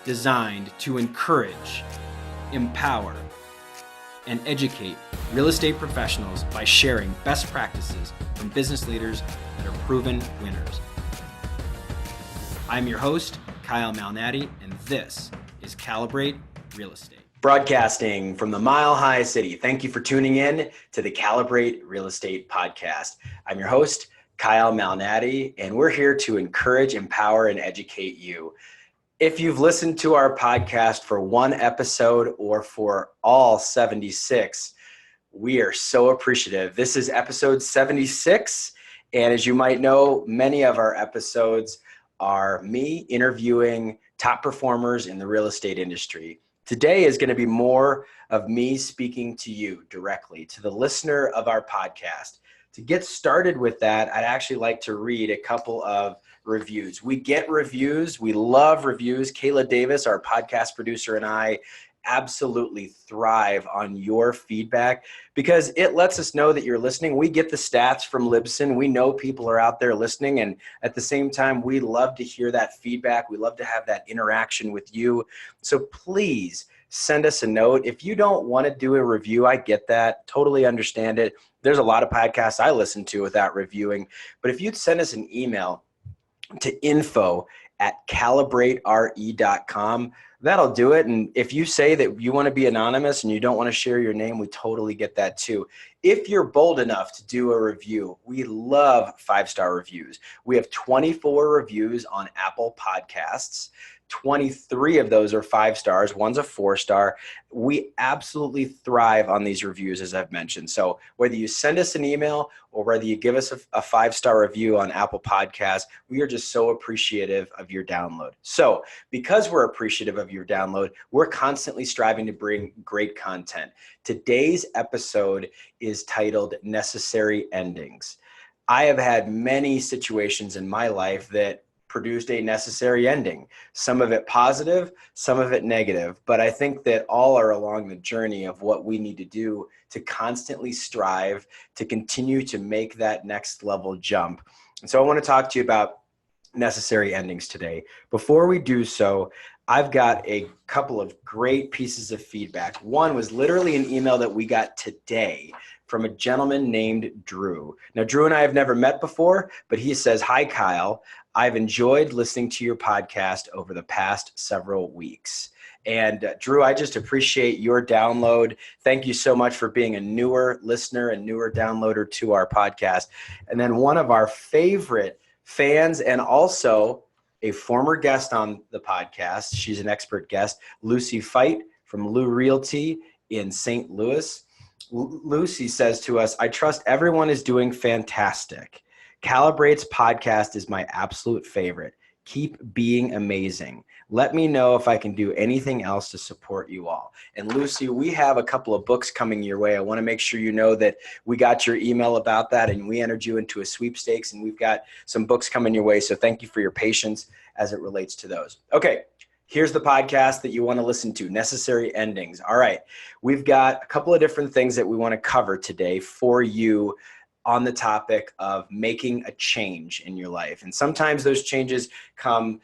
designed to encourage, empower, and educate real estate professionals by sharing best practices from business leaders that are proven winners. I'm your host, Kyle Malnati, and this is Calibrate Real Estate. Broadcasting from the Mile High City. Thank you for tuning in to the Calibrate Real Estate Podcast. I'm your host, Kyle Malnati, and we're here to encourage, empower, and educate you. If you've listened to our podcast for one episode or for all 76, we are so appreciative. This is episode 76, and as you might know, many of our episodes are me interviewing top performers in the real estate industry. Today is going to be more of me speaking to you directly, to the listener of our podcast. To get started with that, I'd actually like to read a couple of reviews. We get reviews. We love reviews. Kayla Davis, our podcast producer, and I absolutely thrive on your feedback because it lets us know that you're listening. We get the stats from Libsyn. We know people are out there listening. And at the same time, we love to hear that feedback. We love to have that interaction with you. So please send us a note. If you don't want to do a review, I get that. Totally understand it. There's a lot of podcasts I listen to without reviewing. But if you'd send us an email to info@calibratere.com, that'll do it. And if you say that you want to be anonymous and you don't want to share your name, we totally get that too. If you're bold enough to do a review, we love 5-star reviews. We have 24 reviews on Apple Podcasts. 23 of those are 5 stars. One's a 4-star. We absolutely thrive on these reviews, as I've mentioned. So whether you send us an email or whether you give us a 5-star review on Apple Podcasts, we are just so appreciative of your download. So because we're appreciative of your download, we're constantly striving to bring great content. Today's episode is titled Necessary Endings. I have had many situations in my life that produced a necessary ending, some of it positive, some of it negative. But I think that all are along the journey of what we need to do to constantly strive to continue to make that next level jump. And so I want to talk to you about necessary endings today. Before we do so, I've got a couple of great pieces of feedback. One was literally an email that we got today from a gentleman named Drew. Now, Drew and I have never met before, but he says, "Hi, Kyle. I've enjoyed listening to your podcast over the past several weeks." And Drew, I just appreciate your download. Thank you so much for being a newer listener and newer downloader to our podcast. And then one of our favorite fans and also a former guest on the podcast, she's an expert guest, Lucy Fight from Lou Realty in St. Louis. Lucy says to us, "I trust everyone is doing fantastic. Calibrate's podcast is my absolute favorite. Keep being amazing. Let me know if I can do anything else to support you all." And Lucy, we have a couple of books coming your way. I want to make sure you know that we got your email about that and we entered you into a sweepstakes and we've got some books coming your way. So thank you for your patience as it relates to those. Okay. Here's the podcast that you want to listen to, Necessary Endings. All right. We've got a couple of different things that we want to cover today for you on the topic of making a change in your life. And sometimes those changes come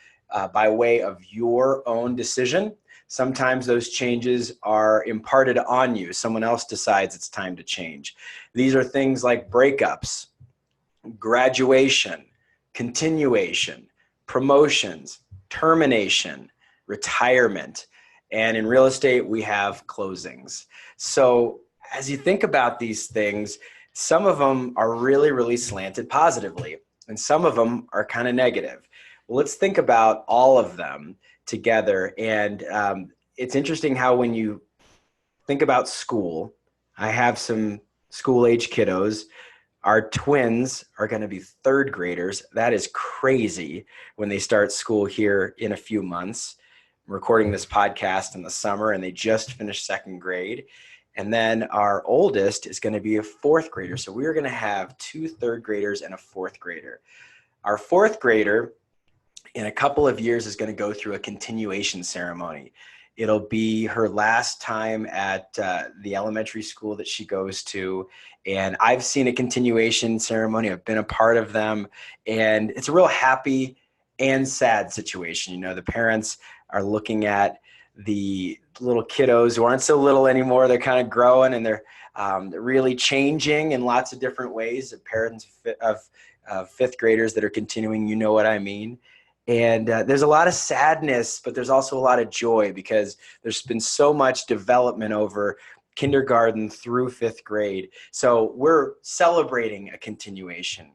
by way of your own decision. Sometimes those changes are imparted on you. Someone else decides it's time to change. These are things like breakups, graduation, continuation, promotions, termination, retirement, and in real estate, we have closings. So as you think about these things, some of them are really, really slanted positively, and some of them are kind of negative. Well, let's think about all of them together. And it's interesting how when you think about school, I have some school-age kiddos. Our twins are going to be 3rd graders. That is crazy when they start school here in a few months. I'm recording this podcast in the summer, and they just finished 2nd grade. And then our oldest is going to be a 4th grader. So we're going to have 2 3rd graders and a 4th grader. Our 4th grader in a couple of years is going to go through a continuation ceremony. It'll be her last time at the elementary school that she goes to. And I've seen a continuation ceremony. I've been a part of them. And it's a real happy and sad situation. The parents are looking at the little kiddos who aren't so little anymore. They're kind of growing, and they're really changing in lots of different ways. The parents of fifth graders that are continuing, you know what I mean? And there's a lot of sadness, but there's also a lot of joy because there's been so much development over kindergarten through fifth grade. So we're celebrating a continuation.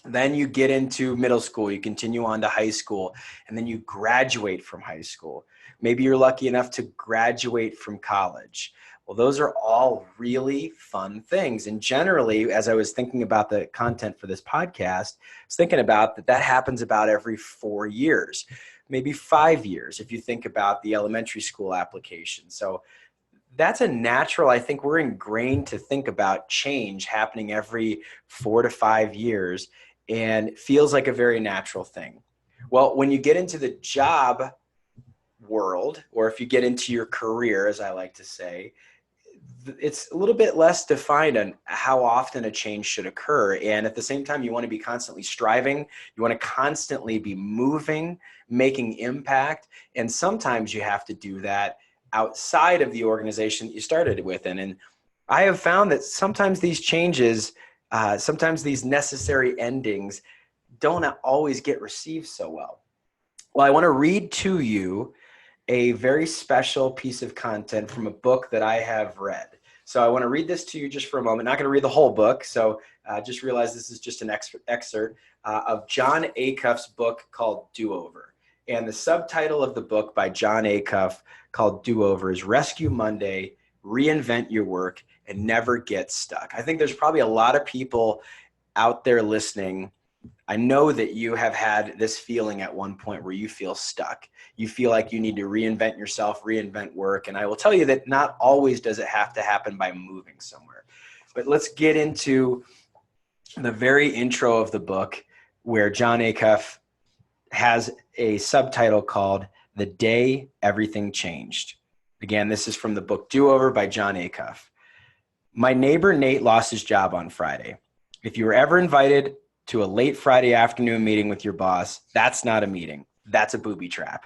Then you get into middle school, you continue on to high school, and then you graduate from high school. Maybe you're lucky enough to graduate from college. Well, those are all really fun things. And generally, as I was thinking about the content for this podcast, I was thinking about that happens about every 4 years, maybe 5 years, if you think about the elementary school application. So that's a natural, I think we're ingrained to think about change happening every 4 to 5 years, and it feels like a very natural thing. Well, when you get into the job world, or if you get into your career, as I like to say, it's a little bit less defined on how often a change should occur. And at the same time, you want to be constantly striving. You want to constantly be moving, making impact. And sometimes you have to do that outside of the organization that you started within. And I have found that sometimes these changes, sometimes these necessary endings don't always get received so well. Well, I want to read to you a very special piece of content from a book that I have read. So I want to read this to you just for a moment. Not going to read the whole book, so just realize this is just an excerpt of John Acuff's book called Do-Over. And the subtitle of the book by John Acuff called Do-Over is Rescue Monday, Reinvent Your Work, and Never Get Stuck. I think there's probably a lot of people out there listening. I know that you have had this feeling at one point where you feel stuck. You feel like you need to reinvent yourself, reinvent work. And I will tell you that not always does it have to happen by moving somewhere. But let's get into the very intro of the book, where John Acuff has a subtitle called The Day Everything Changed. Again, this is from the book Do-Over by John Acuff. My neighbor Nate lost his job on Friday. If you were ever invited to a late Friday afternoon meeting with your boss, that's not a meeting. That's a booby trap.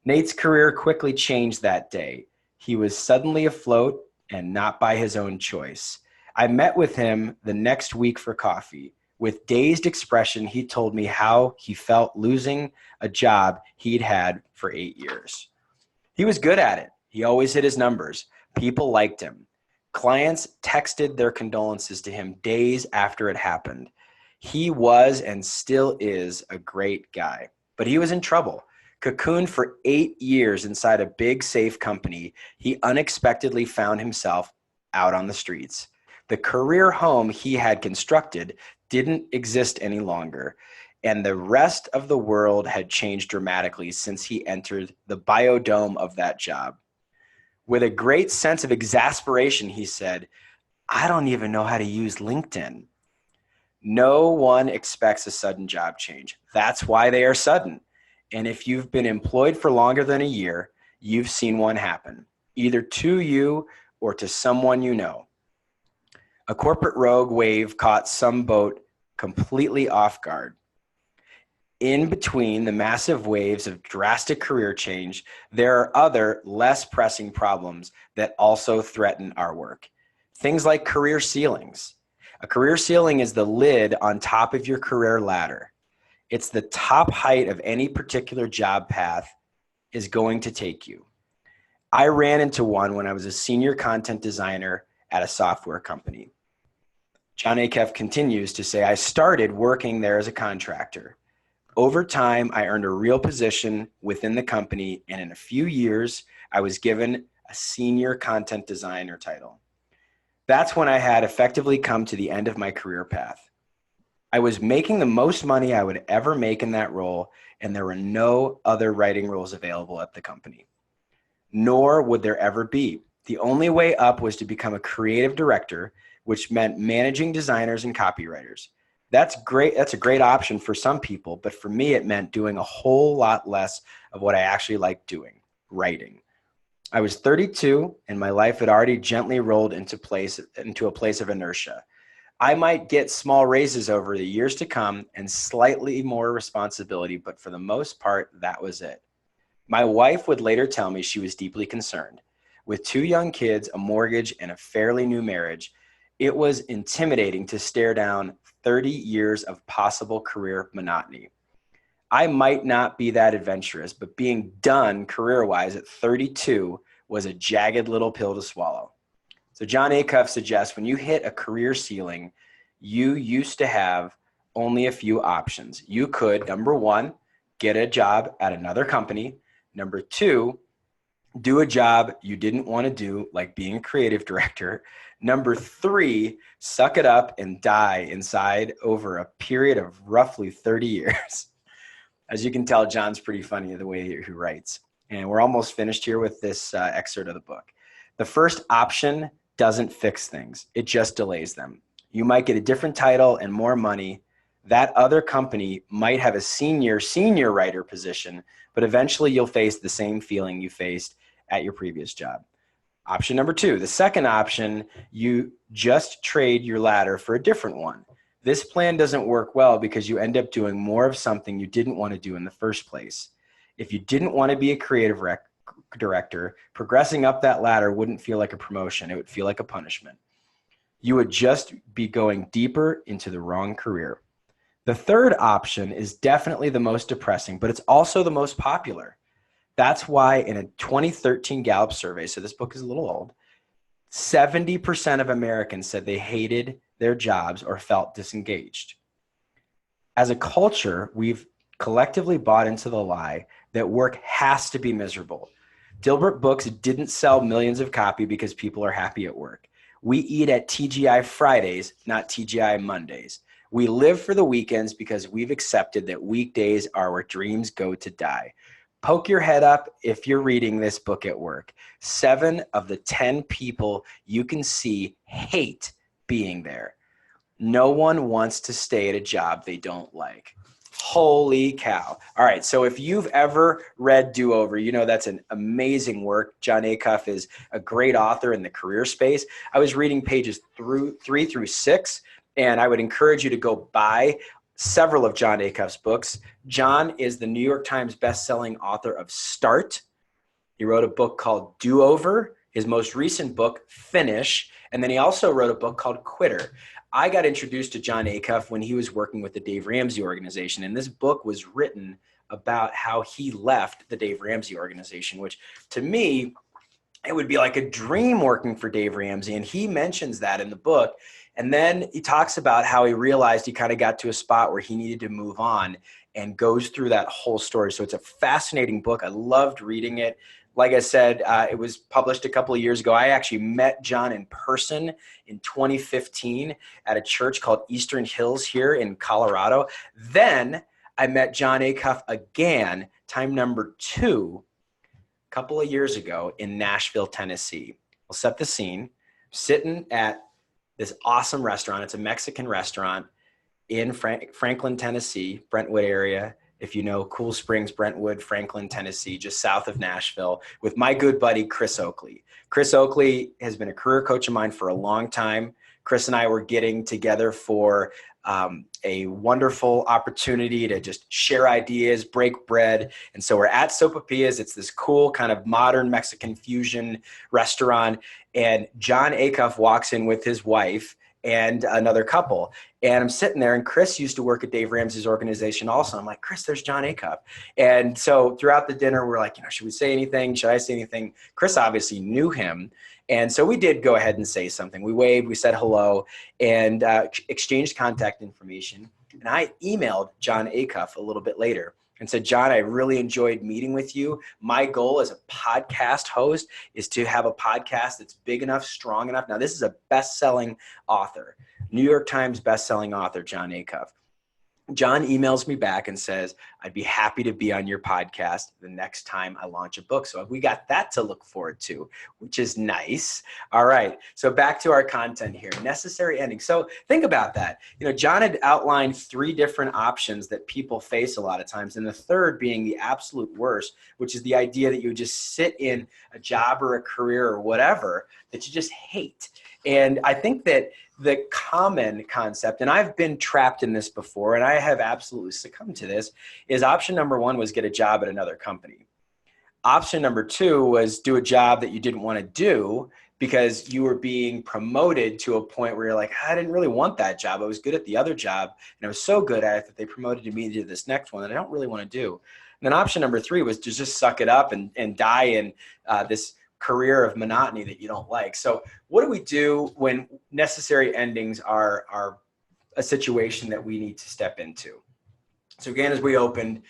Nate's career quickly changed that day. He was suddenly afloat and not by his own choice. I met with him the next week for coffee. With dazed expression, he told me how he felt losing a job he'd had for 8 years. He was good at it. He always hit his numbers. People liked him. Clients texted their condolences to him days after it happened. He was and still is a great guy, but he was in trouble. Cocooned for 8 years inside a big, safe company, he unexpectedly found himself out on the streets. The career home he had constructed didn't exist any longer, and the rest of the world had changed dramatically since he entered the biodome of that job. With a great sense of exasperation, he said, "I don't even know how to use LinkedIn." No one expects a sudden job change. That's why they are sudden. And if you've been employed for longer than a year, you've seen one happen, either to you or to someone you know. A corporate rogue wave caught some boat completely off guard. In between the massive waves of drastic career change, there are other less pressing problems that also threaten our work. Things like career ceilings. A career ceiling is the lid on top of your career ladder. It's the top height of any particular job path is going to take you. I ran into one when I was a senior content designer at a software company. John Acuff continues to say, I started working there as a contractor. Over time, I earned a real position within the company, and in a few years, I was given a senior content designer title. That's when I had effectively come to the end of my career path. I was making the most money I would ever make in that role, and there were no other writing roles available at the company. Nor would there ever be. The only way up was to become a creative director, which meant managing designers and copywriters. That's great. That's a great option for some people, but for me, it meant doing a whole lot less of what I actually liked doing, writing. I was 32, and my life had already gently rolled into a place of inertia. I might get small raises over the years to come and slightly more responsibility, but for the most part, that was it. My wife would later tell me she was deeply concerned. With 2 young kids, a mortgage, and a fairly new marriage, it was intimidating to stare down 30 years of possible career monotony. I might not be that adventurous, but being done career-wise at 32 was a jagged little pill to swallow. So John Acuff suggests when you hit a career ceiling, you used to have only a few options. You could, number one, get a job at another company. Number two, do a job you didn't want to do, like being a creative director. Number three, suck it up and die inside over a period of roughly 30 years. As you can tell, John's pretty funny the way he writes. And we're almost finished here with this excerpt of the book. The first option doesn't fix things. It just delays them. You might get a different title and more money. That other company might have a senior writer position, but eventually you'll face the same feeling you faced at your previous job. Option number two, the second option, you just trade your ladder for a different one. This plan doesn't work well because you end up doing more of something you didn't want to do in the first place. If you didn't want to be a creative director, progressing up that ladder wouldn't feel like a promotion. It would feel like a punishment. You would just be going deeper into the wrong career. The third option is definitely the most depressing, but it's also the most popular. That's why in a 2013 Gallup survey, so this book is a little old, 70% of Americans said they hated their jobs or felt disengaged. As a culture, we've collectively bought into the lie that work has to be miserable. Dilbert books didn't sell millions of copies because people are happy at work. We eat at TGI Fridays, not TGI Mondays. We live for the weekends because we've accepted that weekdays are where dreams go to die. Poke your head up if you're reading this book at work. 7 of the 10 people you can see hate being there. No one wants to stay at a job they don't like. Holy cow. All right, so if you've ever read Do Over, you know that's an amazing work. John Acuff is a great author in the career space. I was reading pages 3 through 6, and I would encourage you to go buy several of John Acuff's books. John is the New York Times bestselling author of Start. He wrote a book called Do Over, his most recent book, Finish, and then he also wrote a book called Quitter. I got introduced to John Acuff when he was working with the Dave Ramsey organization, and this book was written about how he left the Dave Ramsey organization, which to me, it would be like a dream working for Dave Ramsey, and he mentions that in the book. And then he talks about how he realized he kind of got to a spot where he needed to move on and goes through that whole story. So it's a fascinating book. I loved reading it. Like I said, it was published a couple of years ago. I actually met John in person in 2015 at a church called Eastern Hills here in Colorado. Then I met John Acuff again, time number 2, a couple of years ago in Nashville, Tennessee. I'll set the scene. Sitting at this awesome restaurant. It's a Mexican restaurant in Franklin, Tennessee, Brentwood area. If you know Cool Springs, Brentwood, Franklin, Tennessee, just south of Nashville, with my good buddy, Chris Oakley. Chris Oakley has been a career coach of mine for a long time. Chris and I were getting together for a wonderful opportunity to just share ideas, break bread. And so we're at Sopapillas. It's this cool kind of modern Mexican fusion restaurant. And John Acuff walks in with his wife and another couple. And I'm sitting there, and Chris used to work at Dave Ramsey's organization also. I'm like, Chris, there's John Acuff. And so throughout the dinner, we're like, should we say anything? Should I say anything? Chris obviously knew him. And so we did go ahead and say something. We waved, we said hello, and exchanged contact information. And I emailed John Acuff a little bit later and said, John, I really enjoyed meeting with you. My goal as a podcast host is to have a podcast that's big enough, strong enough. Now, this is a best-selling author, New York Times best-selling author, John Acuff. John emails me back and says, I'd be happy to be on your podcast the next time I launch a book. So we got that to look forward to, which is nice. All right. So back to our content here, necessary ending. So think about that. John had outlined 3 different options that people face a lot of times. And the third being the absolute worst, which is the idea that you just sit in a job or a career or whatever that you just hate. And I think that the common concept, and I've been trapped in this before, and I have absolutely succumbed to this, is option number 1 was get a job at another company. Option number 2 was do a job that you didn't want to do because you were being promoted to a point where you're like, I didn't really want that job. I was good at the other job, and I was so good at it that they promoted me to this next one that I don't really want to do. And then option number 3 was to just suck it up and die in this career of monotony that you don't like. So what do we do when necessary endings are a situation that we need to step into? So again, as we opened,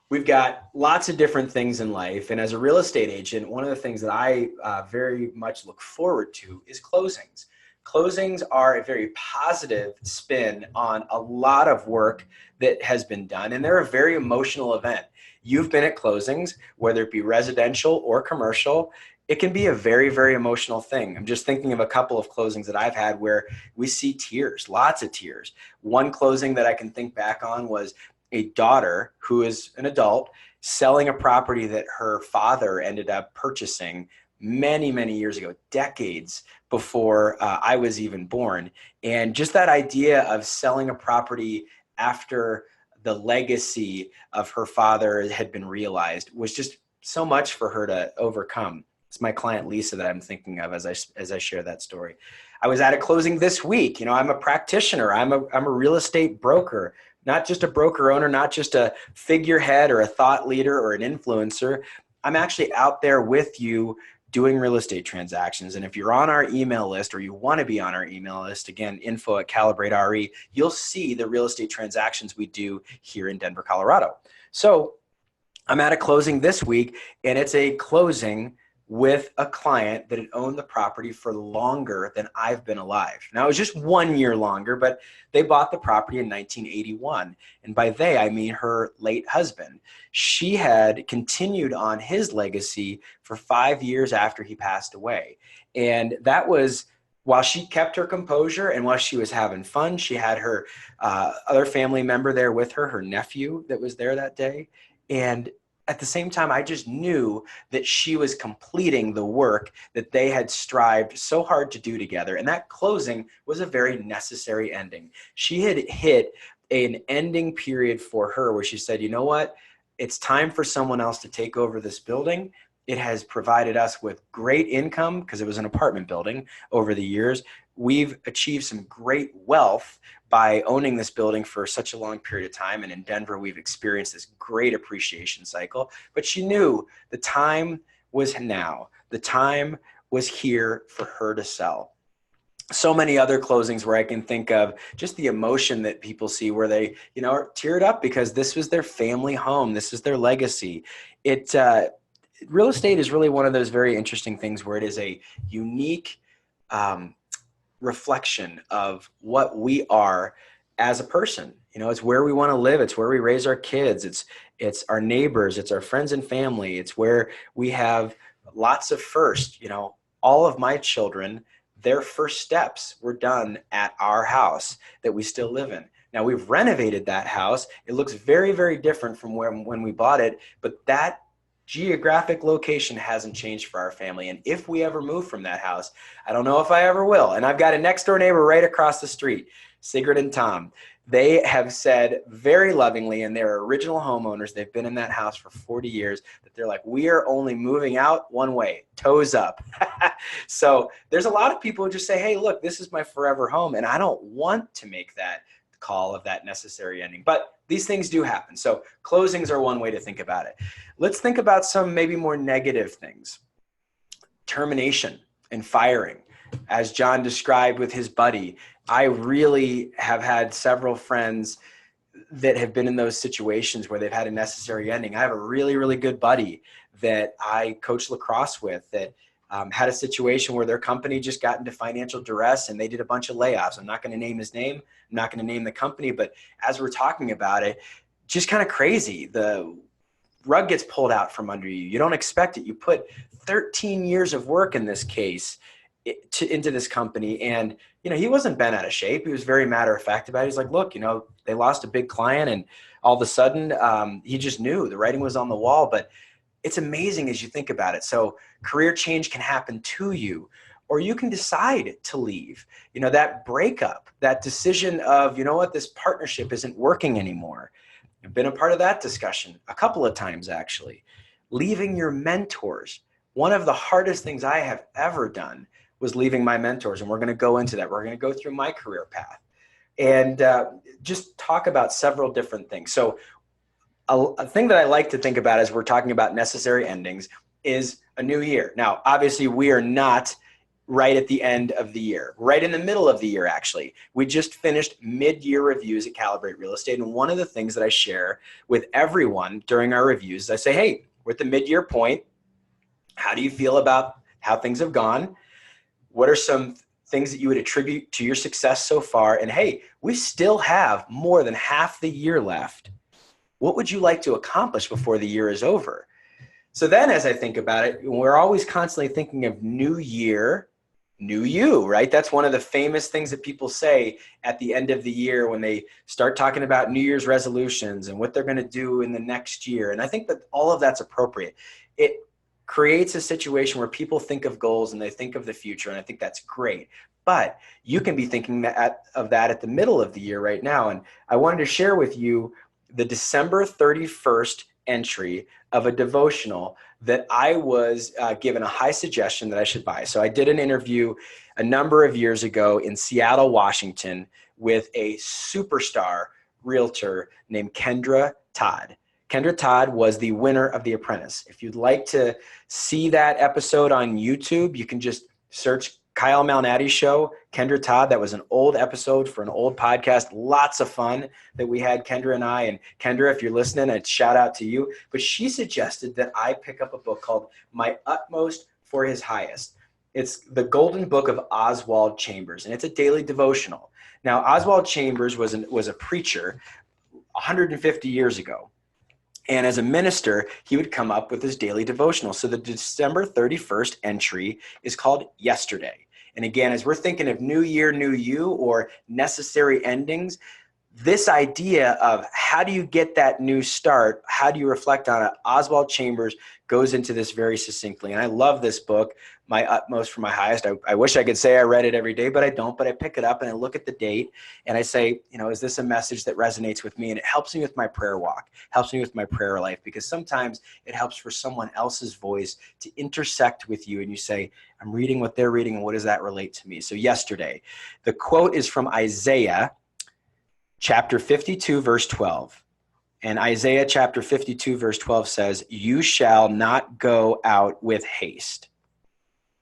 we've got lots of different things in life. And as a real estate agent, one of the things that I very much look forward to is closings. Closings are a very positive spin on a lot of work that has been done, and they're a very emotional event. You've been at closings, whether it be residential or commercial. It can be a very, very emotional thing. I'm just thinking of a couple of closings that I've had where we see tears, lots of tears. One closing that I can think back on was a daughter who is an adult selling a property that her father ended up purchasing many, many years ago, decades before I was even born. And just that idea of selling a property after the legacy of her father had been realized was just so much for her to overcome. It's my client Lisa that I'm thinking of as I share that story. I was at a closing this week. I'm a practitioner. I'm a real estate broker, not just a broker owner, not just a figurehead or a thought leader or an influencer. I'm actually out there with you doing real estate transactions. And if you're on our email list or you want to be on our email list, again, info@Calibrate.re, you'll see the real estate transactions we do here in Denver, Colorado. So I'm at a closing this week, and it's a closing with a client that had owned the property for longer than I've been alive. Now, it was just 1 year longer, but they bought the property in 1981. And by they, I mean her late husband. She had continued on his legacy for 5 years after he passed away. And that was while she kept her composure and while she was having fun. She had her other family member there with her, her nephew that was there that day. And at the same time, I just knew that she was completing the work that they had strived so hard to do together. And that closing was a very necessary ending. She had hit an ending period for her where she said, you know what? It's time for someone else to take over this building. It has provided us with great income because it was an apartment building over the years. We've achieved some great wealth by owning this building for such a long period of time. And in Denver, we've experienced this great appreciation cycle. But she knew the time was now. The time was here for her to sell. So many other closings where I can think of just the emotion that people see where they, are teared up because this was their family home. This is their legacy. Real estate is really one of those very interesting things where it is a unique reflection of what we are as a person. It's where we want to live. It's where we raise our kids. It's our neighbors. It's our friends and family. It's where we have lots of first. All of my children, their first steps were done at our house that we still live in. Now we've renovated that house. It looks very, very different from when we bought it, but that geographic location hasn't changed for our family. And if we ever move from that house, I don't know if I ever will. And I've got a next door neighbor right across the street, Sigrid and Tom. They have said very lovingly, and they're original homeowners, they've been in that house for 40 years, that they're like, we are only moving out one way, toes up. So there's a lot of people who just say, hey, look, this is my forever home. And I don't want to make that call of that necessary ending. But these things do happen. So closings are one way to think about it. Let's think about some maybe more negative things. Termination and firing. As John described with his buddy, I really have had several friends that have been in those situations where they've had a necessary ending. I have a really, really good buddy that I coach lacrosse with that had a situation where their company just got into financial duress and they did a bunch of layoffs. I'm not going to name his name. I'm not going to name the company, but as we're talking about it, just kind of crazy. The rug gets pulled out from under you. You don't expect it. You put 13 years of work in this case into this company. And, he wasn't bent out of shape. He was very matter of fact about it. He's like, look, they lost a big client, and all of a sudden he just knew the writing was on the wall. But it's amazing as you think about it. So career change can happen to you, or you can decide to leave. That breakup, that decision of, this partnership isn't working anymore. I've been a part of that discussion a couple of times, actually. Leaving your mentors. One of the hardest things I have ever done was leaving my mentors. And we're going to go into that. We're going to go through my career path and just talk about several different things. So a thing that I like to think about as we're talking about necessary endings is a new year. Now, obviously, we are not right at the end of the year, right in the middle of the year, actually. We just finished mid-year reviews at Calibrate Real Estate. And one of the things that I share with everyone during our reviews is I say, hey, we're at the mid-year point. How do you feel about how things have gone? What are some things that you would attribute to your success so far? And hey, we still have more than half the year left. What would you like to accomplish before the year is over? So then as I think about it, we're always constantly thinking of new year, new you, right? That's one of the famous things that people say at the end of the year when they start talking about New Year's resolutions and what they're going to do in the next year. And I think that all of that's appropriate. It creates a situation where people think of goals and they think of the future. And I think that's great. But you can be thinking of that at the middle of the year right now. And I wanted to share with you the December 31st entry of a devotional that I was given a high suggestion that I should buy. So I did an interview a number of years ago in Seattle, Washington, with a superstar realtor named Kendra Todd. Kendra Todd was the winner of The Apprentice. If you'd like to see that episode on YouTube, you can just search Kyle Malnati Show, Kendra Todd. That was an old episode for an old podcast. Lots of fun that we had, Kendra and I. And Kendra, if you're listening, a shout out to you. But she suggested that I pick up a book called My Utmost for His Highest. It's the Golden Book of Oswald Chambers, and it's a daily devotional. Now, Oswald Chambers was a preacher 150 years ago. And as a minister, he would come up with his daily devotional. So the December 31st entry is called Yesterday. And again, as we're thinking of new year, new you, or necessary endings, this idea of how do you get that new start? How do you reflect on it? Oswald Chambers goes into this very succinctly. And I love this book, My Utmost for My Highest. I wish I could say I read it every day, but I don't. But I pick it up and I look at the date and I say, is this a message that resonates with me? And it helps me with my prayer walk, helps me with my prayer life, because sometimes it helps for someone else's voice to intersect with you. And you say, I'm reading what they're reading, and what does that relate to me? So yesterday, the quote is from Isaiah chapter 52, verse 12. And Isaiah chapter 52, verse 12 says, you shall not go out with haste,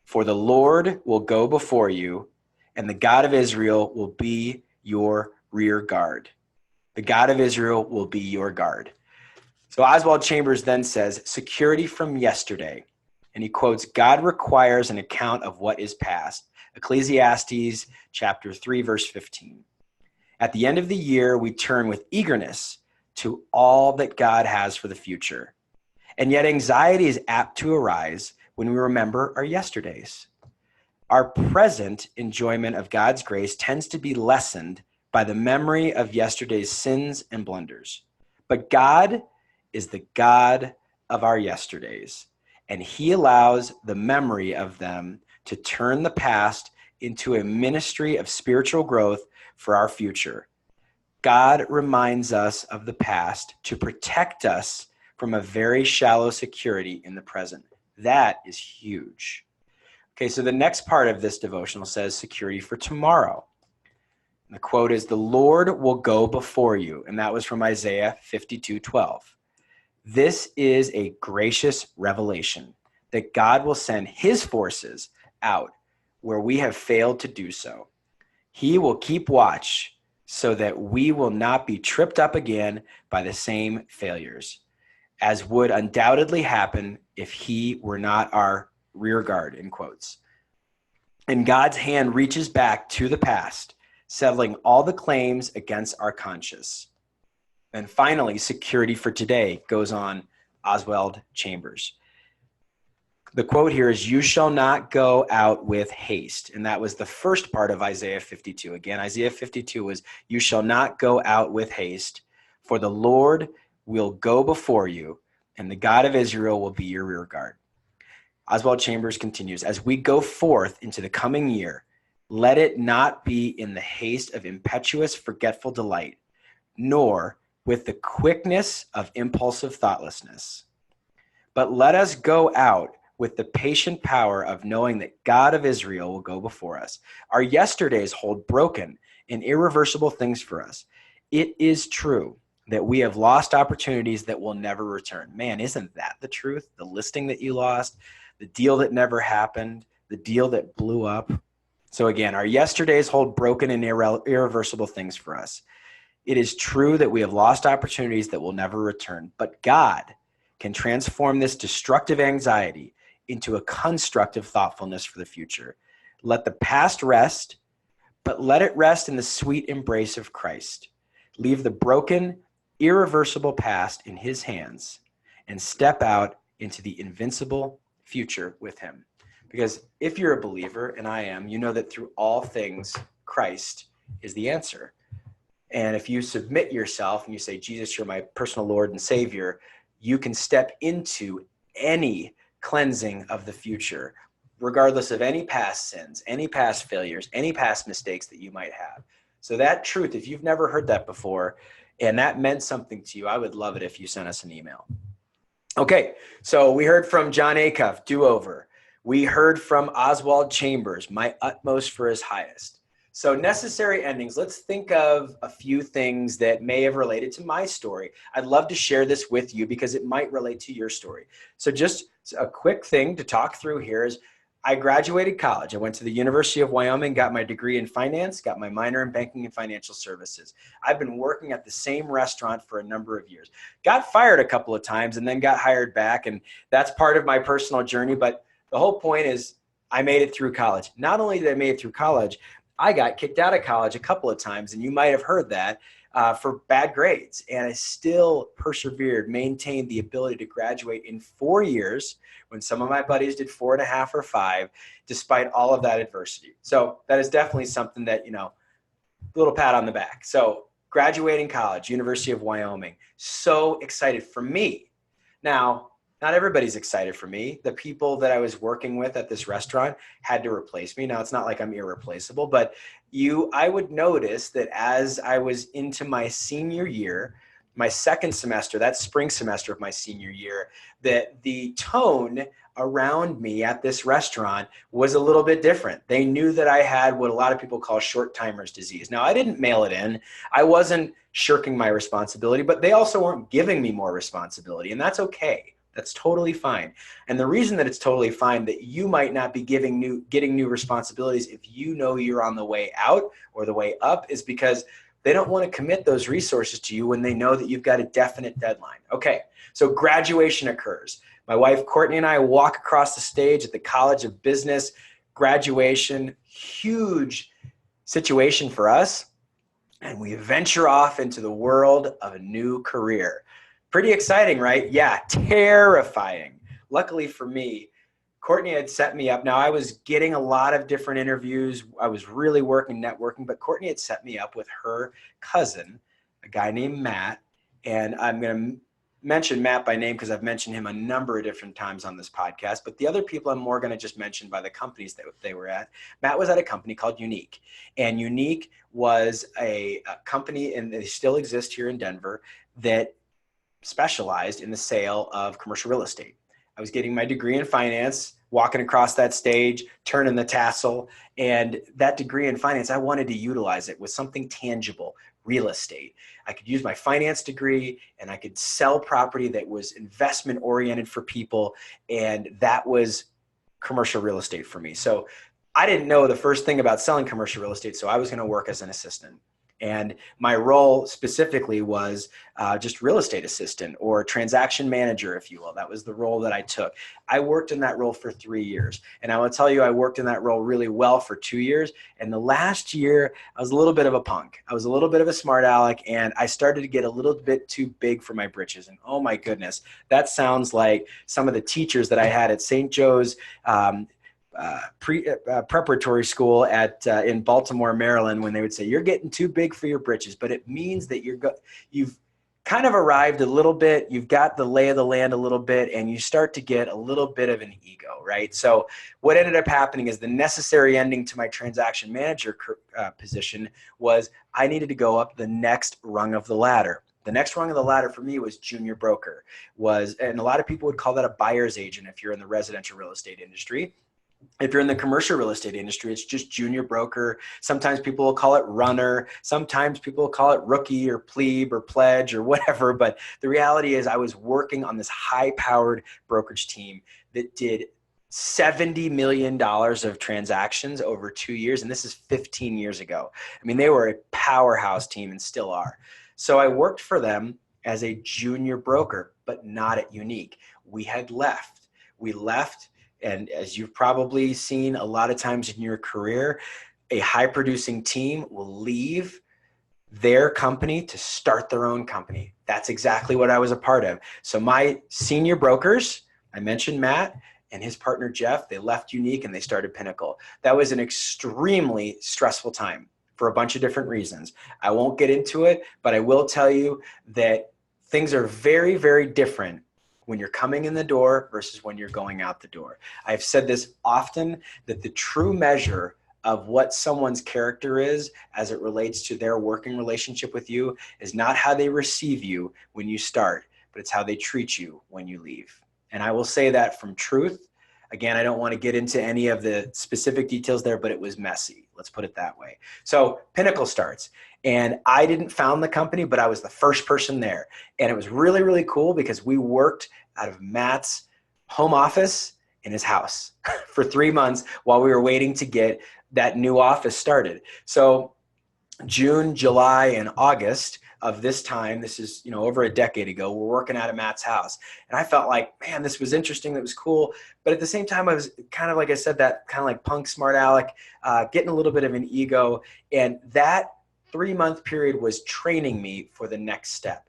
for the Lord will go before you, and the God of Israel will be your rear guard. The God of Israel will be your guard. So Oswald Chambers then says, security from yesterday. And he quotes, God requires an account of what is past. Ecclesiastes chapter 3, verse 15. At the end of the year, we turn with eagerness to all that God has for the future. And yet anxiety is apt to arise when we remember our yesterdays. Our present enjoyment of God's grace tends to be lessened by the memory of yesterday's sins and blunders. But God is the God of our yesterdays, and He allows the memory of them to turn the past into a ministry of spiritual growth for our future. God reminds us of the past to protect us from a very shallow security in the present. That is huge. Okay, so the next part of this devotional says security for tomorrow. And the quote is, the Lord will go before you. And that was from Isaiah 52:12. This is a gracious revelation that God will send His forces out where we have failed to do so. He will keep watch so that we will not be tripped up again by the same failures, as would undoubtedly happen if He were not our rear guard, in quotes. And God's hand reaches back to the past, settling all the claims against our conscience. And finally, security for today goes on Oswald Chambers. The quote here is, "You shall not go out with haste." And that was the first part of Isaiah 52. Again, Isaiah 52 was, "You shall not go out with haste, for the Lord will go before you, and the God of Israel will be your rear guard." Oswald Chambers continues, "As we go forth into the coming year, let it not be in the haste of impetuous, forgetful delight, nor with the quickness of impulsive thoughtlessness, but let us go out with the patient power of knowing that God of Israel will go before us. Our yesterdays hold broken and irreversible things for us. It is true that we have lost opportunities that will never return." Man, isn't that the truth? The listing that you lost, the deal that never happened, the deal that blew up. So again, our yesterdays hold broken and irreversible things for us. It is true that we have lost opportunities that will never return, but God can transform this destructive anxiety into a constructive thoughtfulness for the future. Let the past rest, but let it rest in the sweet embrace of Christ. Leave the broken, irreversible past in his hands and step out into the invincible future with him. Because if you're a believer, and I am, you know that through all things, Christ is the answer. And if you submit yourself and you say, "Jesus, you're my personal Lord and Savior," you can step into any cleansing of the future, regardless of any past sins, any past failures, any past mistakes that you might have. So that truth, if you've never heard that before, and that meant something to you, I would love it if you sent us an email. Okay, so we heard from John Acuff, Do-Over. We heard from Oswald Chambers, My Utmost for His Highest. So necessary endings, let's think of a few things that may have related to my story. I'd love to share this with you because it might relate to your story. So just a quick thing to talk through here is I graduated college. I went to the University of Wyoming, got my degree in finance, got my minor in banking and financial services. I've been working at the same restaurant for a number of years. Got fired a couple of times and then got hired back, and that's part of my personal journey. But the whole point is I made it through college. Not only did I make it through college, I got kicked out of college a couple of times, and you might have heard that, for bad grades. And I still persevered, maintained the ability to graduate in 4 years when some of my buddies did 4.5 or 5, despite all of that adversity. So that is definitely something that, a little pat on the back. So graduating college, University of Wyoming, so excited for me. Now, not everybody's excited for me. The people that I was working with at this restaurant had to replace me. Now, it's not like I'm irreplaceable, but I would notice that as I was into my senior year, my second semester, that spring semester of my senior year, that the tone around me at this restaurant was a little bit different. They knew that I had what a lot of people call short timer's disease. Now, I didn't mail it in. I wasn't shirking my responsibility, but they also weren't giving me more responsibility, and that's okay. That's totally fine. And the reason that it's totally fine that you might not be getting new responsibilities if you know you're on the way out or the way up is because they don't want to commit those resources to you when they know that you've got a definite deadline. Okay, so graduation occurs. My wife, Courtney, and I walk across the stage at the College of Business. Graduation, huge situation for us. And we venture off into the world of a new career. Pretty exciting, right? Yeah, terrifying. Luckily for me, Courtney had set me up. Now, I was getting a lot of different interviews. I was really networking, but Courtney had set me up with her cousin, a guy named Matt. And I'm going to mention Matt by name because I've mentioned him a number of different times on this podcast. But the other people I'm more going to just mention by the companies that they were at. Matt was at a company called Unique. And Unique was a company, and they still exist here in Denver, that specialized in the sale of commercial real estate. I was getting my degree in finance, walking across that stage, turning the tassel, and that degree in finance, I wanted to utilize it with something tangible, real estate. I could use my finance degree and I could sell property that was investment oriented for people, and that was commercial real estate for me. So I didn't know the first thing about selling commercial real estate, so I was going to work as an assistant. And my role specifically was just real estate assistant or transaction manager, if you will. That was the role that I took. I worked in that role for 3 years. And I will tell you, I worked in that role really well for 2 years. And the last year, I was a little bit of a punk. I was a little bit of a smart aleck, and I started to get a little bit too big for my britches. And oh my goodness, that sounds like some of the teachers that I had at St. Joe's preparatory school in Baltimore, Maryland, when they would say, you're getting too big for your britches. But it means that you've kind of arrived a little bit, you've got the lay of the land a little bit, and you start to get a little bit of an ego, right? So what ended up happening is the necessary ending to my transaction manager position was I needed to go up the next rung of the ladder. The next rung of the ladder for me was junior broker, and a lot of people would call that a buyer's agent if you're in the residential real estate industry. If you're in the commercial real estate industry, it's just junior broker. Sometimes people will call it runner. Sometimes people will call it rookie or plebe or pledge or whatever. But the reality is I was working on this high-powered brokerage team that did $70 million of transactions over 2 years. And this is 15 years ago. I mean, they were a powerhouse team and still are. So I worked for them as a junior broker, but not at Unique. We left. And as you've probably seen a lot of times in your career, a high producing team will leave their company to start their own company. That's exactly what I was a part of. So my senior brokers, I mentioned Matt and his partner Jeff, they left Unique and they started Pinnacle. That was an extremely stressful time for a bunch of different reasons. I won't get into it, but I will tell you that things are very, very different when you're coming in the door versus when you're going out the door. I've said this often, that the true measure of what someone's character is as it relates to their working relationship with you is not how they receive you when you start, but it's how they treat you when you leave. And I will say that from truth. Again, I don't want to get into any of the specific details there, but it was messy. Let's put it that way. So Pinnacle starts, and I didn't found the company, but I was the first person there. And it was really, really cool because we worked out of Matt's home office in his house for 3 months while we were waiting to get that new office started. So June, July, and August of this time, this is, over a decade ago, we're working out of Matt's house. And I felt like, man, this was interesting. That was cool. But at the same time, I was kind of, like I said, that kind of like punk smart aleck, getting a little bit of an ego. And that 3-month period was training me for the next step.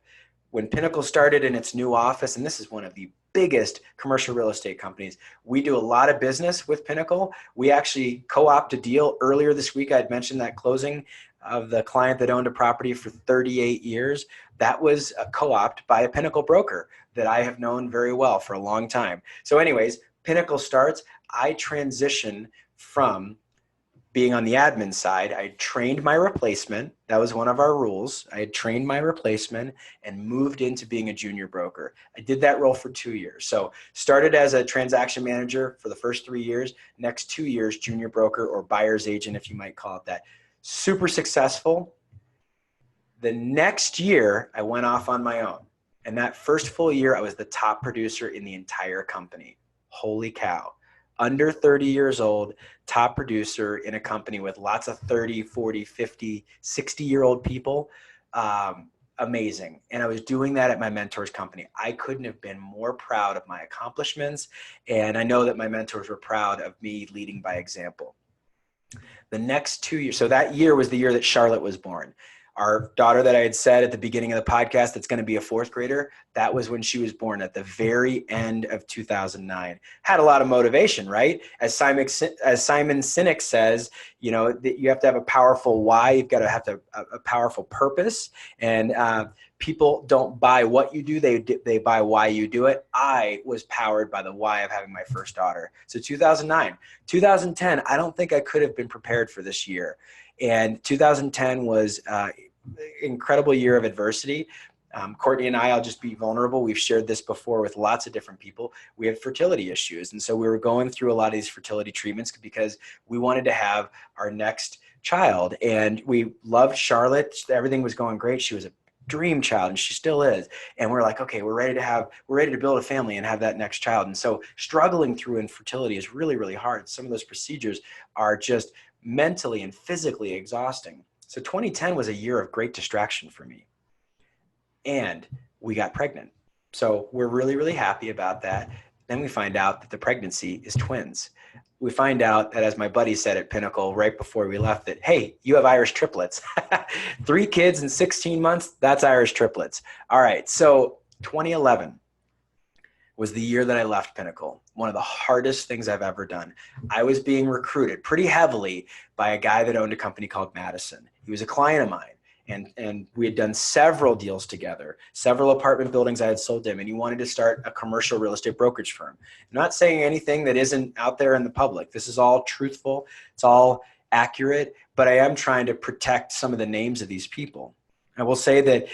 When Pinnacle started in its new office, and this is one of the biggest commercial real estate companies, we do a lot of business with Pinnacle. We actually co-opted a deal earlier this week. I'd mentioned that closing of the client that owned a property for 38 years. That was a co-opt by a Pinnacle broker that I have known very well for a long time. So anyways, Pinnacle starts. I transition from being on the admin side. I trained my replacement. That was one of our rules. I had trained my replacement and moved into being a junior broker. I did that role for 2 years. So started as a transaction manager for the first 3 years. Next 2 years, junior broker or buyer's agent, if you might call it that. Super successful. The next year, I went off on my own. And that first full year, I was the top producer in the entire company. Holy cow. Under 30 years old, top producer in a company with lots of 30, 40, 50, 60-year-old people. Amazing. And I was doing that at my mentor's company. I couldn't have been more proud of my accomplishments. And I know that my mentors were proud of me leading by example. The next 2 years, so that year was the year that Charlotte was born. Our daughter that I had said at the beginning of the podcast that's going to be a 4th grader, that was when she was born at the very end of 2009. Had a lot of motivation, right? As Simon Sinek says, you have to have a powerful why. You've got to have a powerful purpose. And people don't buy what you do. They buy why you do it. I was powered by the why of having my first daughter. So 2009. 2010, I don't think I could have been prepared for this year. And 2010 was an incredible year of adversity. Courtney and I'll just be vulnerable. We've shared this before with lots of different people. We had fertility issues. And so we were going through a lot of these fertility treatments because we wanted to have our next child. And we loved Charlotte. Everything was going great. She was a dream child, and she still is. And we're like, okay, we're ready to build a family and have that next child. And so struggling through infertility is really, really hard. Some of those procedures are just mentally and physically exhausting. So 2010 was a year of great distraction for me. And we got pregnant. So we're really, really happy about that. Then we find out that the pregnancy is twins. We find out that, as my buddy said at Pinnacle right before we left, that, hey, you have Irish triplets. 3 kids in 16 months, that's Irish triplets. All right, so 2011 was the year that I left Pinnacle. One of the hardest things I've ever done. I was being recruited pretty heavily by a guy that owned a company called Madison. He was a client of mine. And we had done several deals together, several apartment buildings I had sold to him, and he wanted to start a commercial real estate brokerage firm. I'm not saying anything that isn't out there in the public. This is all truthful. It's all accurate, but I am trying to protect some of the names of these people. I will say that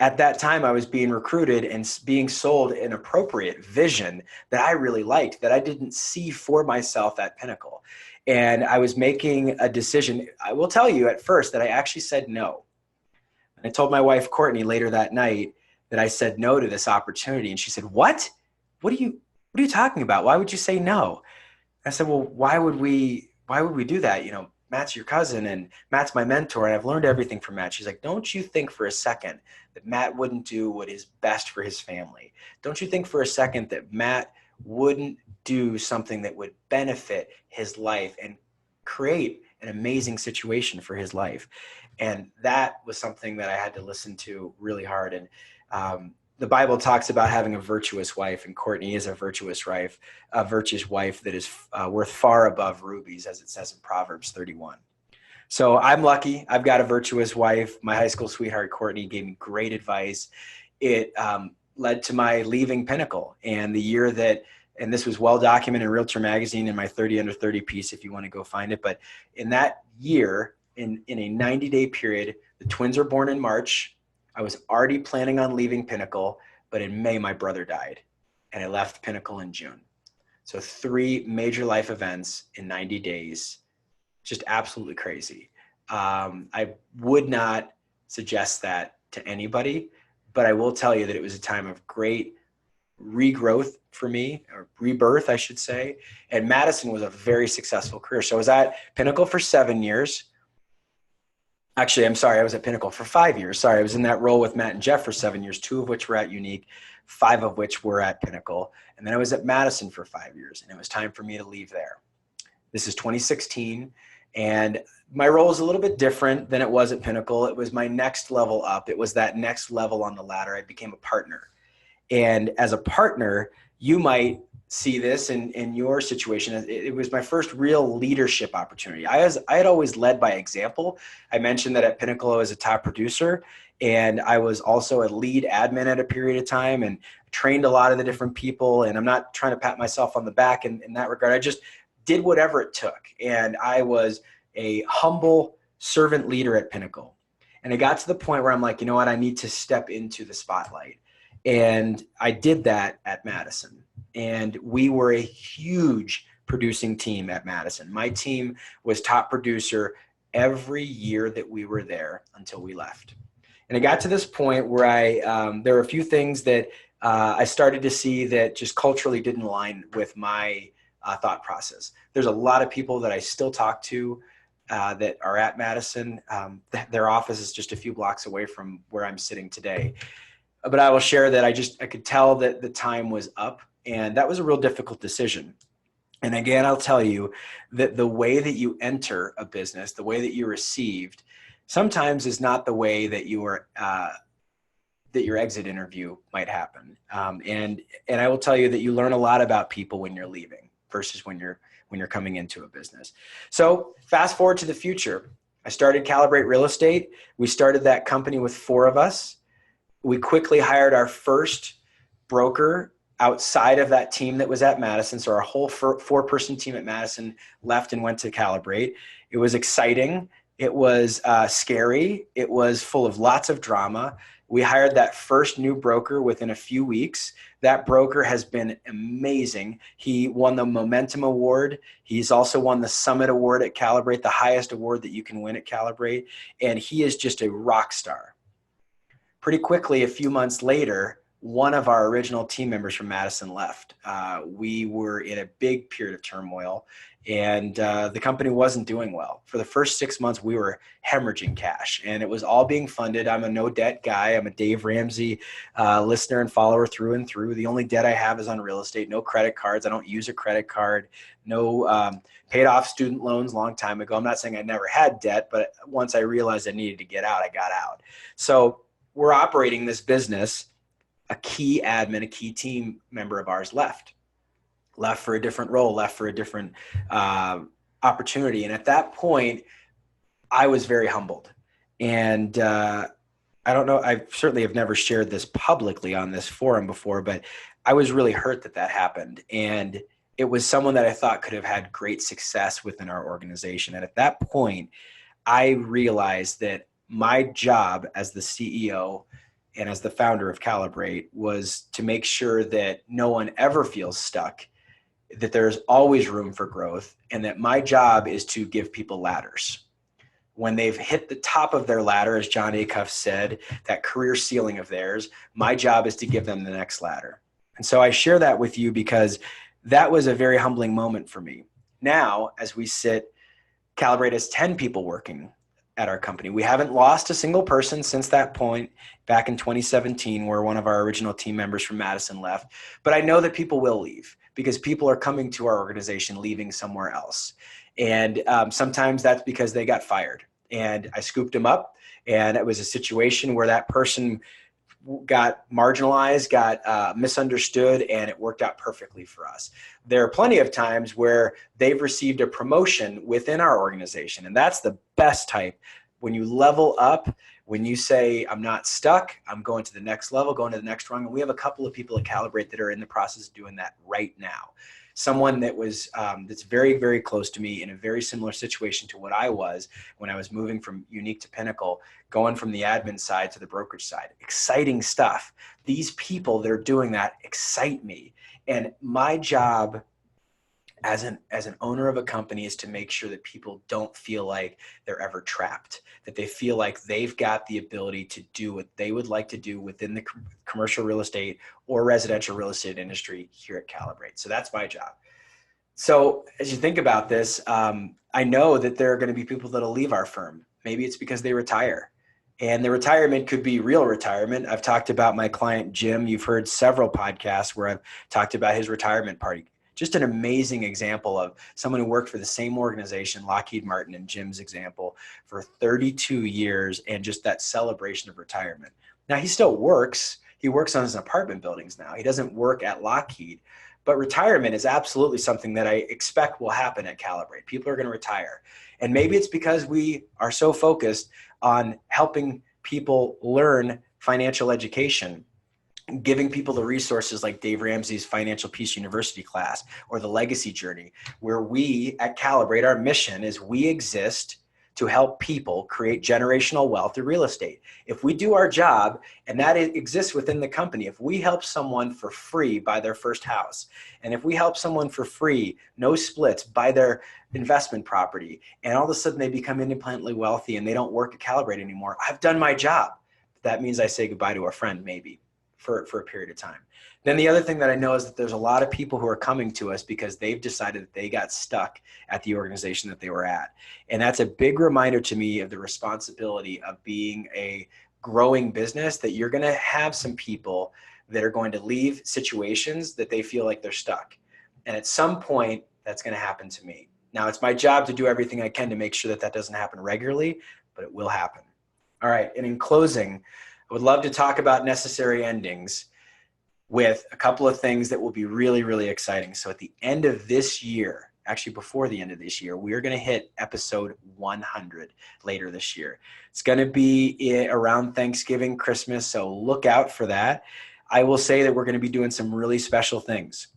at that time, I was being recruited and being sold an appropriate vision that I really liked, that I didn't see for myself at Pinnacle. And I was making a decision. I will tell you at first that I actually said no. I told my wife, Courtney, later that night that I said no to this opportunity. And she said, what? What are you talking about? Why would you say no? I said, well, why would we do that? You know, Matt's your cousin and Matt's my mentor, and I've learned everything from Matt. She's like, don't you think for a second that Matt wouldn't do what is best for his family? Don't you think for a second that Matt wouldn't do something that would benefit his life and create an amazing situation for his life? And that was something that I had to listen to really hard. And the Bible talks about having a virtuous wife, and Courtney is a virtuous wife that is worth far above rubies, as it says in Proverbs 31. So I'm lucky. I've got a virtuous wife. My high school sweetheart, Courtney, gave me great advice. It led to my leaving Pinnacle, and the year that, and this was well documented in Realtor Magazine in my 30 under 30 piece, if you want to go find it. But in that year, in a 90-day period, the twins were born in March. I was already planning on leaving Pinnacle, but in May, my brother died, and I left Pinnacle in June. So 3 major life events in 90 days, just absolutely crazy. I would not suggest that to anybody, but I will tell you that it was a time of great regrowth for me, or rebirth, I should say. And Madison was a very successful career. So I was at Pinnacle for 7 years. Actually, I'm sorry, I was at Pinnacle for 5 years. Sorry, I was in that role with Matt and Jeff for 7 years, 2 of which were at Unique, 5 of which were at Pinnacle. And then I was at Madison for 5 years, and it was time for me to leave there. This is 2016, and my role is a little bit different than it was at Pinnacle. It was my next level up. It was that next level on the ladder. I became a partner. And as a partner, you might see this in your situation. It was my first real leadership opportunity. I had always led by example. I mentioned that at Pinnacle I was a top producer, and I was also a lead admin at a period of time, and trained a lot of the different people. And I'm not trying to pat myself on the back in that regard. I just did whatever it took. And I was a humble servant leader at Pinnacle. And it got to the point where I'm like, you know what, I need to step into the spotlight. And I did that at Madison. And we were a huge producing team at Madison. My team was top producer every year that we were there until we left. And it got to this point where there were a few things that I started to see that just culturally didn't align with my thought process. There's a lot of people that I still talk to that are at Madison. Their office is just a few blocks away from where I'm sitting today. But I will share that I could tell that the time was up, and that was a real difficult decision. And again, I'll tell you that the way that you enter a business, the way that you're received, sometimes is not the way that your exit interview might happen. And I will tell you that you learn a lot about people when you're leaving versus when you're coming into a business. So fast forward to the future. I started Calibrate Real Estate. We started that company with 4 of us. We quickly hired our first broker outside of that team that was at Madison. So our whole 4-person team at Madison left and went to Calibrate. It was exciting. It was scary. It was full of lots of drama. We hired that first new broker within a few weeks. That broker has been amazing. He won the Momentum Award. He's also won the Summit Award at Calibrate, the highest award that you can win at Calibrate. And he is just a rock star. Pretty quickly, a few months later, one of our original team members from Madison left. We were in a big period of turmoil, and the company wasn't doing well. For the first 6 months, we were hemorrhaging cash, and it was all being funded. I'm a no debt guy. I'm a Dave Ramsey listener and follower through and through. The only debt I have is on real estate. No credit cards. I don't use a credit card. No paid off student loans long time ago. I'm not saying I never had debt, but once I realized I needed to get out, I got out. So we're operating this business. A key admin, a key team member of ours left for a different role, left for a different opportunity. And at that point, I was very humbled. And I don't know, I certainly have never shared this publicly on this forum before, but I was really hurt that happened. And it was someone that I thought could have had great success within our organization. And at that point, I realized that my job as the CEO and as the founder of Calibrate was to make sure that no one ever feels stuck, that there's always room for growth, and that my job is to give people ladders. When they've hit the top of their ladder, as John Acuff said, that career ceiling of theirs, my job is to give them the next ladder. And so I share that with you because that was a very humbling moment for me. Now, as we sit, Calibrate has 10 people working at our company. We haven't lost a single person since that point back in 2017, where one of our original team members from Madison left. But I know that people will leave because people are coming to our organization, leaving somewhere else. And sometimes that's because they got fired. And I scooped them up, and it was a situation where that person got marginalized, got misunderstood, and it worked out perfectly for us. There are plenty of times where they've received a promotion within our organization, and that's the best type. When you level up, when you say, I'm not stuck, I'm going to the next level, going to the next rung. And we have a couple of people at Calibrate that are in the process of doing that right now. Someone that was that's very, very close to me in a very similar situation to what I was when I was moving from Unique to Pinnacle, going from the admin side to the brokerage side. Exciting stuff. These people that are doing that excite me. And my job as an owner of a company is to make sure that people don't feel like they're ever trapped, that they feel like they've got the ability to do what they would like to do within the commercial real estate or residential real estate industry here at Calibrate. So that's my job. So as you think about this, I know that there are going to be people that'll leave our firm. Maybe it's because they retire. And the retirement could be real retirement. I've talked about my client, Jim. You've heard several podcasts where I've talked about his retirement party. Just an amazing example of someone who worked for the same organization, Lockheed Martin, and Jim's example, for 32 years, and just that celebration of retirement. Now, he still works. He works on his apartment buildings now. He doesn't work at Lockheed. But retirement is absolutely something that I expect will happen at Calibrate. People are going to retire. And maybe it's because we are so focused on helping people learn financial education, giving people the resources like Dave Ramsey's Financial Peace University class or the Legacy Journey, where we at Calibrate, our mission is we exist to help people create generational wealth through real estate. If we do our job, and that exists within the company, if we help someone for free buy their first house, and if we help someone for free, no splits, buy their investment property, and all of a sudden they become independently wealthy and they don't work at Calibrate anymore, I've done my job. That means I say goodbye to a friend, maybe. For a period of time. Then the other thing that I know is that there's a lot of people who are coming to us because they've decided that they got stuck at the organization that they were at. And that's a big reminder to me of the responsibility of being a growing business, that you're going to have some people that are going to leave situations that they feel like they're stuck. And at some point, that's going to happen to me. Now, it's my job to do everything I can to make sure that that doesn't happen regularly, but it will happen. All right. And in closing, I would love to talk about necessary endings with a couple of things that will be really, really exciting. So at the end of this year, actually before the end of this year, we're going to hit episode 100 later this year. It's going to be around Thanksgiving, Christmas, so look out for that. I will say that we're going to be doing some really special things.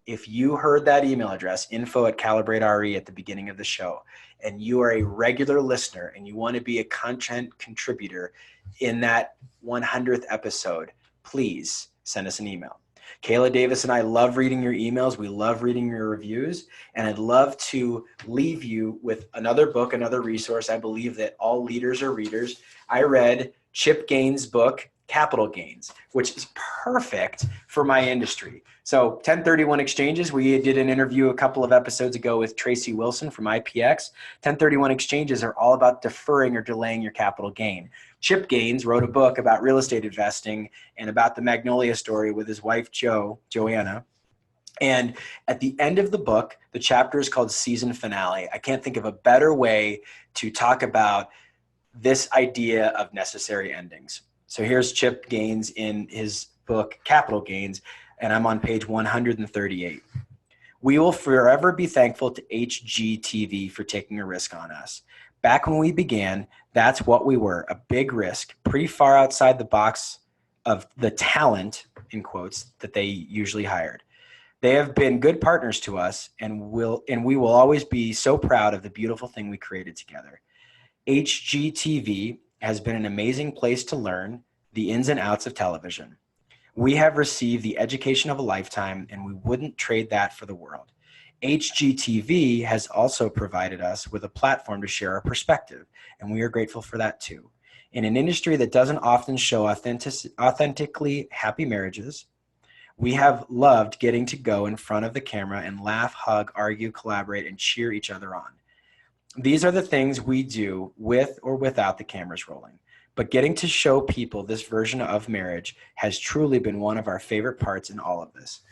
If you heard that email address, info@Calibrate.re at the beginning of the show, and you are a regular listener and you want to be a content contributor in that 100th episode, please send us an email. Kayla Davis and I love reading your emails. We love reading your reviews. And I'd love to leave you with another book, another resource. I believe that all leaders are readers. I read Chip Gaines' book, capital gains, which is perfect for my industry. So 1031 exchanges, we did an interview a couple of episodes ago with Tracy Wilson from IPX. 1031 exchanges are all about deferring or delaying your capital gain. Chip Gaines wrote a book about real estate investing and about the Magnolia story with his wife, Joanna. And at the end of the book, the chapter is called Season Finale. I can't think of a better way to talk about this idea of necessary endings. So here's Chip Gaines in his book, Capital Gains, and I'm on page 138. We will forever be thankful to HGTV for taking a risk on us. Back when we began, that's what we were, a big risk, pretty far outside the box of the talent, in quotes, that they usually hired. They have been good partners to us, and we will always be so proud of the beautiful thing we created together. HGTV has been an amazing place to learn the ins and outs of television. We have received the education of a lifetime, and we wouldn't trade that for the world. HGTV has also provided us with a platform to share our perspective, and we are grateful for that too. In an industry that doesn't often show authentically happy marriages, we have loved getting to go in front of the camera and laugh, hug, argue, collaborate, and cheer each other on. These are the things we do with or without the cameras rolling. But getting to show people this version of marriage has truly been one of our favorite parts in all of this.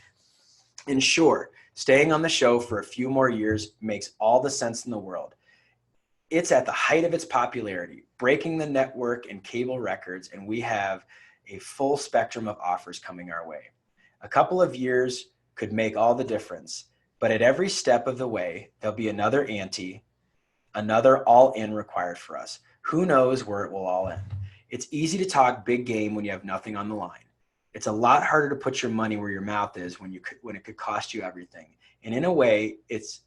And sure, staying on the show for a few more years makes all the sense in the world. It's at the height of its popularity, breaking the network and cable records, and we have a full spectrum of offers coming our way. A couple of years could make all the difference, but at every step of the way, there'll be another ante, another all-in required for us. Who knows where it will all end? It's easy to talk big game when you have nothing on the line. It's a lot harder to put your money where your mouth is when it could cost you everything. And in a way,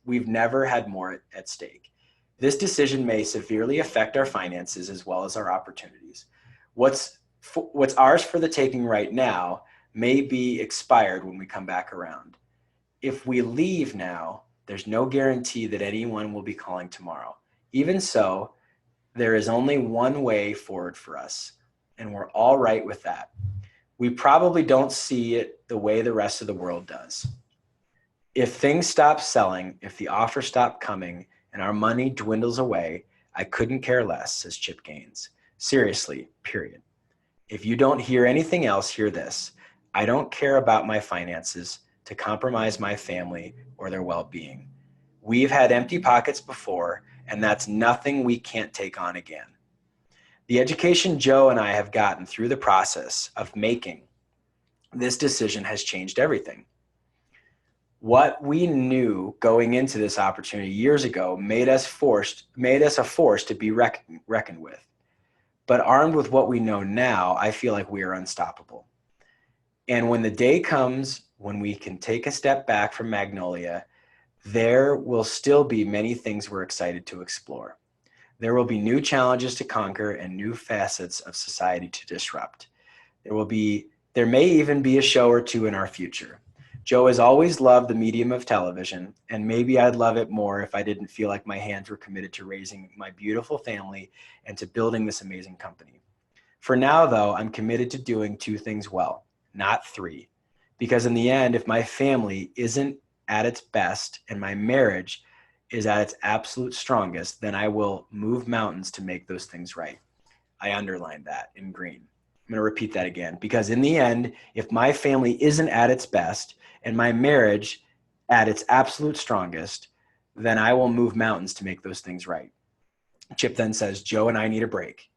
we've never had more at stake. This decision may severely affect our finances as well as our opportunities. What's ours for the taking right now may be expired when we come back around. If we leave now, there's no guarantee that anyone will be calling tomorrow. Even so, there is only one way forward for us, and we're all right with that. We probably don't see it the way the rest of the world does. If things stop selling, if the offers stop coming, and our money dwindles away, I couldn't care less, says Chip Gaines. Seriously, period. If you don't hear anything else, hear this. I don't care about my finances to compromise my family or their well-being. We've had empty pockets before, and that's nothing we can't take on again. The education Joe and I have gotten through the process of making this decision has changed everything. What we knew going into this opportunity years ago made us a force to be reckoned with. But armed with what we know now, I feel like we are unstoppable. And when the day comes when we can take a step back from Magnolia, there will still be many things we're excited to explore. There will be new challenges to conquer and new facets of society to disrupt. There may even be a show or two in our future. Joe has always loved the medium of television, and maybe I'd love it more if I didn't feel like my hands were committed to raising my beautiful family and to building this amazing company. For now, though, I'm committed to doing two things well, not three. Because in the end, if my family isn't at its best and my marriage is at its absolute strongest, then I will move mountains to make those things right. I underlined that in green. I'm going to repeat that again. Because in the end, if my family isn't at its best and my marriage at its absolute strongest, then I will move mountains to make those things right. Chip then says, Joe and I need a break.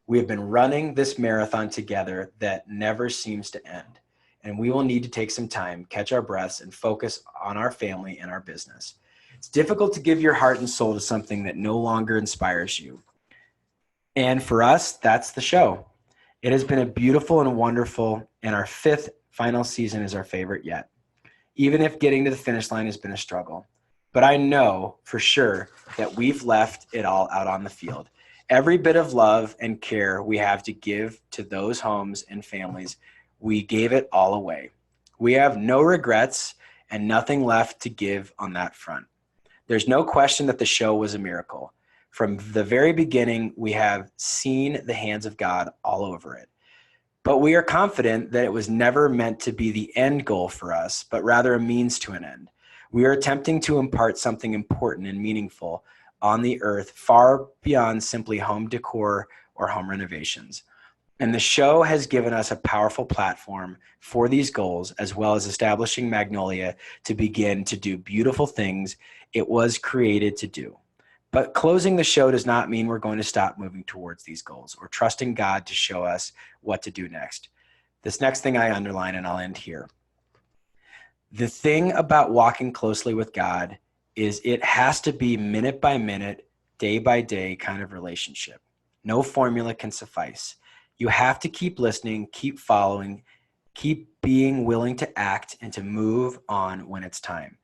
We have been running this marathon together that never seems to end. And we will need to take some time, catch our breaths, and focus on our family and our business. It's difficult to give your heart and soul to something that no longer inspires you. And for us, that's the show. It has been a beautiful and wonderful, and our fifth final season is our favorite yet. Even if getting to the finish line has been a struggle. But I know for sure that we've left it all out on the field. Every bit of love and care we have to give to those homes and families, we gave it all away. We have no regrets and nothing left to give on that front. There's no question that the show was a miracle. From the very beginning, we have seen the hands of God all over it. But we are confident that it was never meant to be the end goal for us, but rather a means to an end. We are attempting to impart something important and meaningful on the earth far beyond simply home decor or home renovations. And the show has given us a powerful platform for these goals, as well as establishing Magnolia to begin to do beautiful things it was created to do. But closing the show does not mean we're going to stop moving towards these goals or trusting God to show us what to do next. This next thing I underline, and I'll end here. The thing about walking closely with God is it has to be minute by minute, day by day kind of relationship. No formula can suffice. You have to keep listening, keep following, keep being willing to act and to move on when it's time.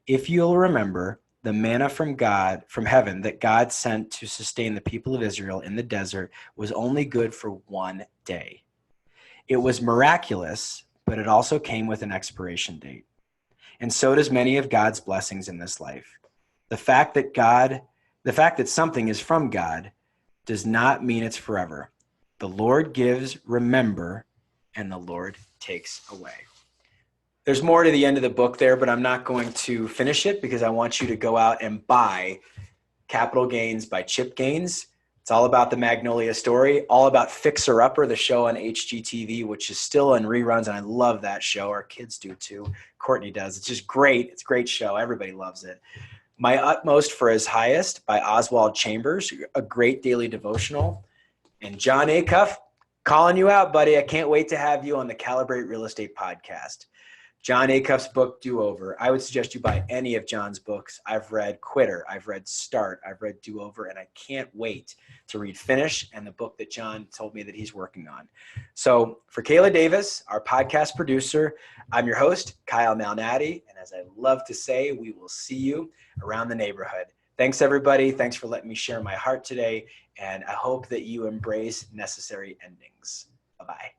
If you'll remember, the manna from God, from heaven, that God sent to sustain the people of Israel in the desert was only good for one day. It was miraculous, but it also came with an expiration date. And so does many of God's blessings in this life. The fact that something is from God does not mean it's forever. The Lord gives, remember, and the Lord takes away. There's more to the end of the book there, but I'm not going to finish it because I want you to go out and buy Capital Gains by Chip Gaines. It's all about the Magnolia story, all about Fixer Upper, the show on HGTV, which is still in reruns, and I love that show. Our kids do too. Courtney does. It's just great. It's a great show. Everybody loves it. My Utmost for His Highest by Oswald Chambers, a great daily devotional. And John Acuff, calling you out, buddy. I can't wait to have you on the Calibrate Real Estate Podcast. John Acuff's book, Do Over. I would suggest you buy any of John's books. I've read Quitter. I've read Start. I've read Do Over. And I can't wait to read Finish and the book that John told me that he's working on. So for Kayla Davis, our podcast producer, I'm your host, Kyle Malnati. And as I love to say, we will see you around the neighborhood. Thanks, everybody. Thanks for letting me share my heart today. And I hope that you embrace necessary endings. Bye-bye.